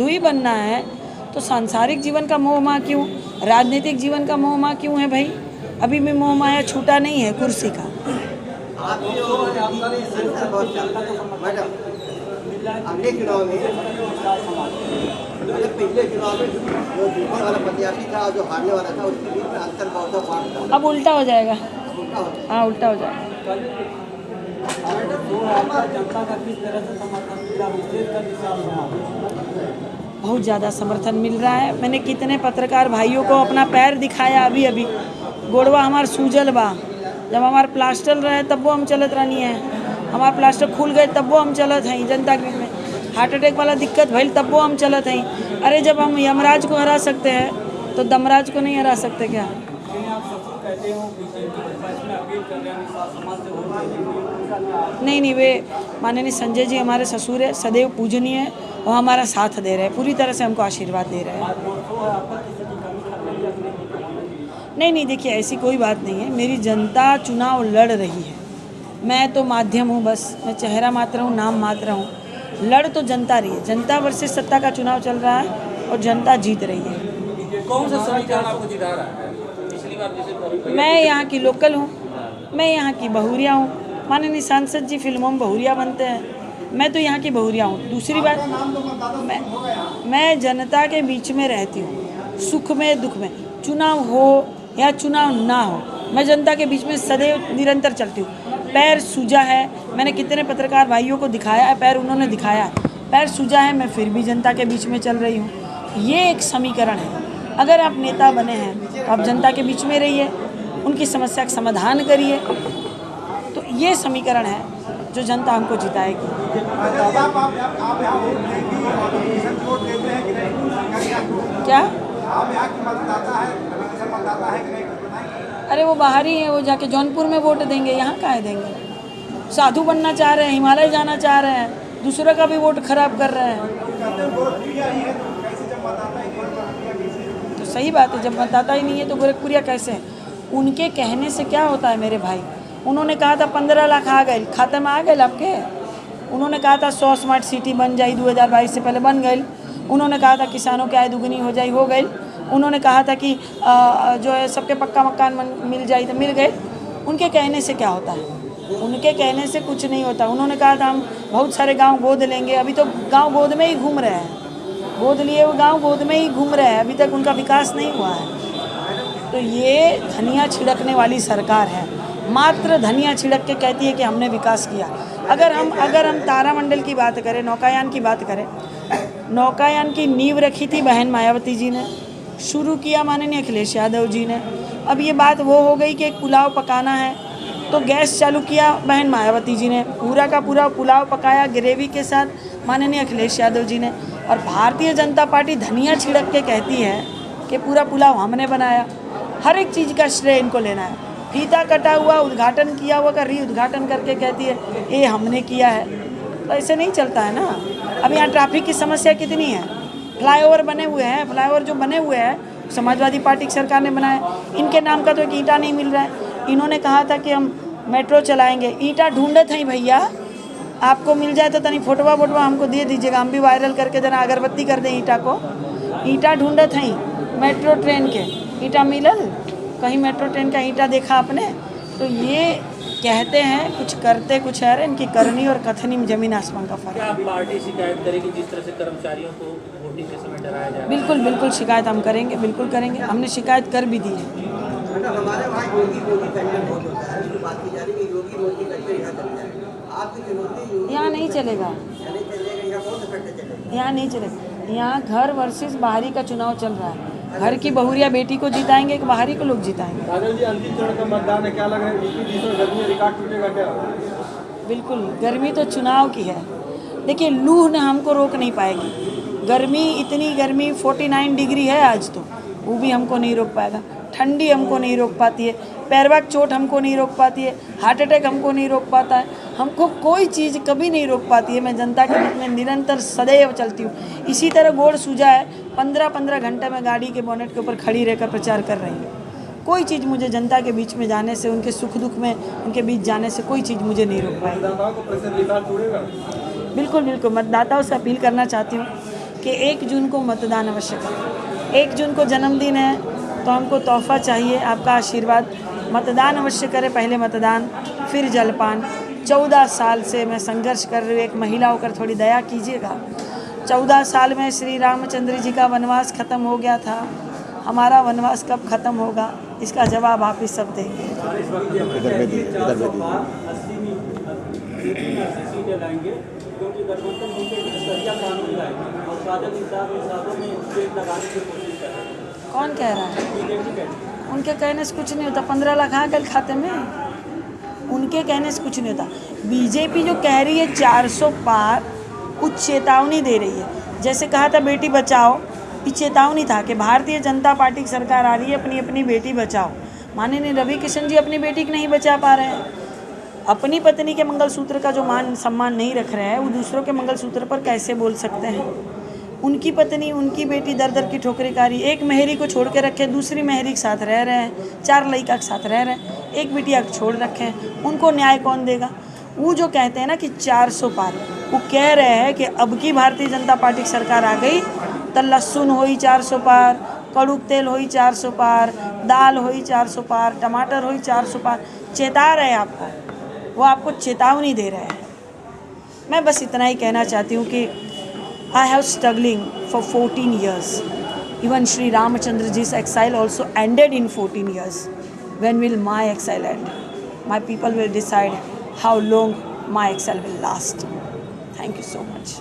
साधु ही बनना है तो सांसारिक जीवन का मोह माया क्यों, राजनीतिक जीवन का मोह माया क्यों है भाई? अभी भी मोह माया छूटा नहीं है कुर्सी का। अगले चुनाव में पिछले चुनाव में जो जीतने वाला प्रत्याशी था जो हारने वाला था उसके बीच में अंतर बहुत था। अब उल्टा हो जाएगा। हाँ, उल्टा हो जाएगा। जनता का किस तरह से समर्थन मिला, बहुत ज़्यादा समर्थन मिल रहा है। मैंने कितने पत्रकार भाइयों को अपना पैर दिखाया, अभी अभी गोड़वा हमार सूजल बा, जब हमार प्लास्टर रहे तब वो हम चलत रहनी है, हमार प्लास्टर खुल गए तब वो हम चलत हैं। जनता के बीच में हार्ट अटैक वाला दिक्कत भइल तब वो हम चलत हैं। अरे जब हम यमराज को हरा सकते हैं तो दमराज को नहीं हरा सकते क्या? नहीं नहीं, वे माननीय संजय जी हमारे ससुर है, सदैव पूजनीय है, वो हमारा साथ दे रहे हैं, पूरी तरह से हमको आशीर्वाद दे रहे हैं। नहीं नहीं, देखिए ऐसी कोई बात नहीं है। मेरी जनता चुनाव लड़ रही है, मैं तो माध्यम हूँ, बस मैं चेहरा मात्र हूँ, नाम मात्र हूँ। लड़ तो जनता रही है, जनता वर्सेस सत्ता का चुनाव चल रहा है और जनता जीत रही है। कौन सा समीकरण आपको जिता रहा है? पिछली बार जैसे मैं यहाँ की लोकल हूँ, मैं यहाँ की बहुरिया हूँ। माननीय सांसद जी फिल्मों में बहुरिया बनते हैं, मैं तो यहाँ की बहुरिया हूँ। दूसरी बात, मैं जनता के बीच में रहती हूँ, सुख में दुख में, चुनाव हो या चुनाव ना हो, मैं जनता के बीच में सदैव निरंतर चलती हूँ। पैर सूजा है, मैंने कितने पत्रकार भाइयों को दिखाया है, पैर उन्होंने दिखाया है, पैर सूजा है, मैं फिर भी जनता के बीच में चल रही हूँ। ये एक समीकरण है। अगर आप नेता बने हैं तो आप जनता के बीच में रहिए, उनकी समस्या का समाधान करिए, तो ये समीकरण है जो जनता हमको जिताएगी। क्या? अरे वो बाहर ही है, वो जाके जौनपुर में वोट देंगे, यहाँ काहे देंगे? साधु बनना चाह रहे हैं, हिमालय जाना चाह रहे हैं, दूसरों का भी वोट खराब कर रहे हैं। तो सही बात है, जब मतदाता ही नहीं है तो गोरखपुरिया कैसे है? उनके कहने से क्या होता है मेरे भाई? उन्होंने कहा था 15 लाख आ गए, खाते में आ गए आपके। उन्होंने कहा था 100 स्मार्ट सिटी बन जाए, 2022 से पहले बन गई। उन्होंने कहा था किसानों की आय दुगनी हो जाए, हो गई। उन्होंने कहा था कि जो है सबके पक्का मकान मिल जाए, तो मिल गए। उनके कहने से क्या होता है? उनके कहने से कुछ नहीं होता। उन्होंने कहा था हम बहुत सारे गांव गोद लेंगे, अभी तो गांव गोद में ही घूम रहे हैं, गोद लिए वो गांव गोद में ही घूम रहे हैं, अभी तक उनका विकास नहीं हुआ है। तो ये धनिया छिड़कने वाली सरकार है, मात्र धनिया छिड़क के कहती है कि हमने विकास किया। अगर हम तारामंडल की बात करें, नौकायान की बात करें, नौकायान की नींव रखी थी बहन मायावती जी ने, शुरू किया माननीय अखिलेश यादव जी ने। अब ये बात वो हो गई कि एक पुलाव पकाना है तो गैस चालू किया बहन मायावती जी ने, पूरा का पूरा पुलाव पकाया ग्रेवी के साथ माननीय अखिलेश यादव जी ने। और भारतीय जनता पार्टी धनिया छिड़क के कहती है कि पूरा पुलाव हमने बनाया। हर एक चीज़ का श्रेय इनको लेना है। फीता कटा हुआ, उद्घाटन किया हुआ का री उद्घाटन करके कहती है ये हमने किया है। तो ऐसे नहीं चलता है ना। अब यहाँ ट्रैफिक की समस्या कितनी है, फ्लाईओवर बने हुए हैं, फ्लाईओवर जो बने हुए हैं समाजवादी पार्टी की सरकार ने बनाया, इनके नाम का तो एक ईंटा नहीं मिल रहा है। इन्होंने कहा था कि हम मेट्रो चलाएंगे, ईंटा ढूंढत हैं भैया, आपको मिल जाए तो तनी फोटोवा हमको दे दीजिएगा, हम भी वायरल करके जरा अगरबत्ती कर दें ईंटा को। ईंटा ढूंढत हैं मेट्रो ट्रेन के, ईंटा मिलल कहीं? मेट्रो ट्रेन का ईंटा देखा आपने? तो ये कहते हैं कुछ करते कुछ है। इनकी करनी और कथनी में जमीन आसमान का फर्क। क्या आप पार्टी शिकायत करेगी जिस तरह से कर्मचारियों को वोटिंग के समय डराया जा रहा है? बिल्कुल बिल्कुल शिकायत हम करेंगे, बिल्कुल करेंगे। हमने शिकायत कर भी दी है। हमारे वहाँ योगी फैक्टर बहुत होता है, बात की जा रही है कि योगी फैक्टर यहाँ चल जाएगा। आपकी चुनौती यहाँ नहीं चलेगा, यहाँ नहीं चलेगा। यहाँ घर वर्सेस बाहरी का चुनाव चल रहा है। घर की बहुरिया बेटी को जिताएंगे कि बाहरी को लोग जिताएंगे? काजल जी, अंतिम चरण का मतदान है, क्या लग रहा है गर्मी रिकॉर्ड टूटेगा क्या? बिल्कुल, गर्मी तो चुनाव की है। देखिए लूह ने हमको रोक नहीं पाएगी। गर्मी, इतनी गर्मी 49 डिग्री है आज, तो वो भी हमको नहीं रोक पाएगा। ठंडी हमको नहीं रोक पाती है, पैरवा की चोट हमको नहीं रोक पाती है, हार्ट अटैक हमको नहीं रोक पाता है, हमको कोई चीज़ कभी नहीं रोक पाती है। मैं जनता के बीच में निरंतर सदैव चलती हूँ। इसी तरह गोड़ सूजा है, 15-15 घंटे में गाड़ी के बोनेट के ऊपर खड़ी रहकर प्रचार कर रही हूँ। कोई चीज़ मुझे जनता के बीच में जाने से, उनके सुख दुख में उनके बीच जाने से कोई चीज़ मुझे नहीं रोक पाएगी। मतदाताओं को प्रेशर रिकॉर्ड छोड़ेगा? बिल्कुल बिल्कुल, मतदाताओं से अपील करना चाहती हूँ कि 1 जून को मतदान अवश्य करें। 1 जून को जन्मदिन है तो हमको तोहफा चाहिए, आपका आशीर्वाद। मतदान अवश्य करें, पहले मतदान फिर जलपान। 14 साल से मैं संघर्ष कर रही हूँ, एक महिला होकर थोड़ी दया कीजिएगा। 14 साल में श्री रामचंद्र जी का वनवास ख़त्म हो गया था, हमारा वनवास कब ख़त्म होगा, इसका जवाब आप ही सब देंगे। क्योंकि गठबंधन सरिया कानून लाएगी और साधन हिसाबों में पेड़ लगाने की कोशिश कर रहे हैं। कौन कह रहा है? उनके कहने से कुछ नहीं होता। 15 लाख आ गए खाते में, उनके कहने से कुछ नहीं होता। बीजेपी जो कह रही है 400 पार, कुछ चेतावनी दे रही है। जैसे कहा था बेटी बचाओ, ये चेतावनी था कि भारतीय जनता पार्टी की सरकार आ रही है, अपनी अपनी बेटी बचाओ। माननीय रवि किशन जी अपनी बेटी को नहीं बचा पा रहे हैं, अपनी पत्नी के मंगलसूत्र का जो मान सम्मान नहीं रख रहे हैं, वो दूसरों के मंगलसूत्र पर कैसे बोल सकते हैं। उनकी पत्नी, उनकी बेटी दर दर की ठोकरें खा रही। एक मेहरी को छोड़ के रखे, दूसरी मेहरी के साथ रह रहे हैं, 4 लड़का के साथ रह रहे हैं, एक बिटिया को छोड़ रखे हैं, उनको न्याय कौन देगा। वो जो कहते हैं ना कि 400 पार, वो कह रहे हैं कि अब की भारतीय जनता पार्टी की सरकार आ गई तो लहसुन होई 400 पार, कड़ू तेल होई 400 पार, दाल होई 400 पार, टमाटर होई 400 पार। चेता रहे आपको, वो आपको चेतावनी दे रहे हैं। मैं बस इतना ही कहना चाहती हूँ कि I have struggling for 14 years. Even Sri Ramachandraji's exile also ended in 14 years. When will my exile end? My people will decide how long my exile will last. Thank you so much.